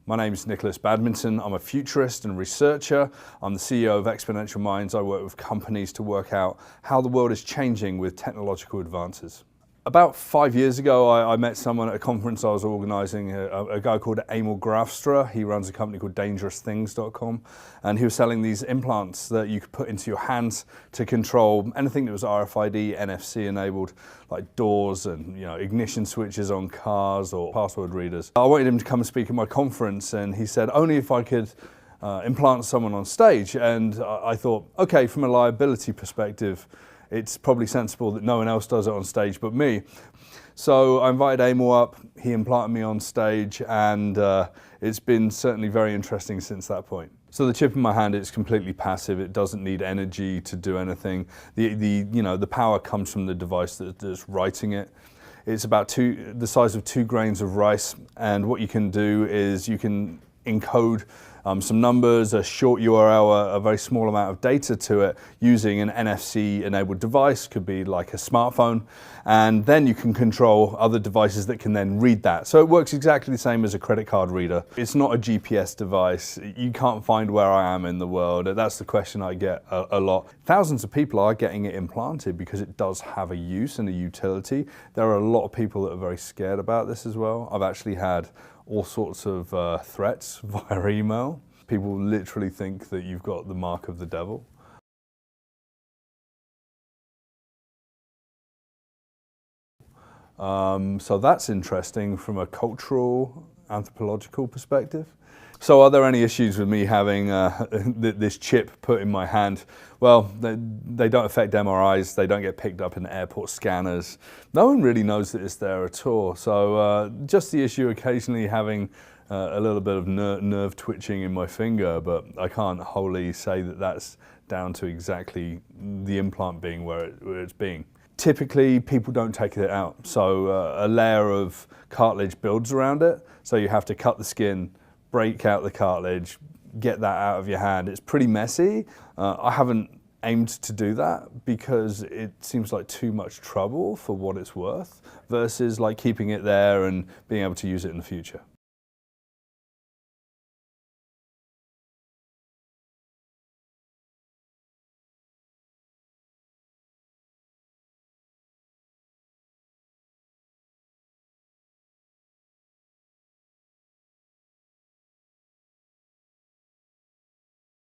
My name is Nikolas Badminton. I'm a futurist and researcher. I'm the CEO of Exponential Minds. I work with companies to work out how the world is changing with technological advances. About 5 years ago, I met someone at a conference I was organising, a guy called Emil Grafstra. He runs a company called DangerousThings.com, and he was selling these implants that you could put into your hands to control anything that was RFID, NFC enabled, like doors and ignition switches on cars or password readers. I wanted him to come and speak at my conference, and he said only if I could implant someone on stage. And I thought, okay, from a liability perspective, it's probably sensible that no one else does it on stage but me. So I invited Emil up, he implanted me on stage, and it's been certainly very interesting since that point. So the chip in my hand is completely passive, it doesn't need energy to do anything. The power comes from the device that's writing it. It's about the size of 2 grains of rice, and what you can do is you can encode some numbers, a short URL, a very small amount of data to it using an NFC enabled device, could be like a smartphone, and then you can control other devices that can then read that. So it works exactly the same as a credit card reader. It's not a GPS device. You can't find where I am in the world. That's the question I get a lot. Thousands of people are getting it implanted because it does have a use and a utility. There are a lot of people that are very scared about this as well. I've actually had all sorts of threats via email. People literally think that you've got the mark of the devil. So that's interesting from a cultural, anthropological perspective. So are there any issues with me having this chip put in my hand? Well, they don't affect MRIs, they don't get picked up in airport scanners. No one really knows that it's there at all. So just the issue occasionally having a little bit of nerve twitching in my finger, but I can't wholly say that that's down to exactly the implant being where it's being. Typically, people don't take it out. So a layer of cartilage builds around it. So you have to cut the skin, break out the cartilage, get that out of your hand. It's pretty messy. I haven't aimed to do that because it seems like too much trouble for what it's worth versus like keeping it there and being able to use it in the future.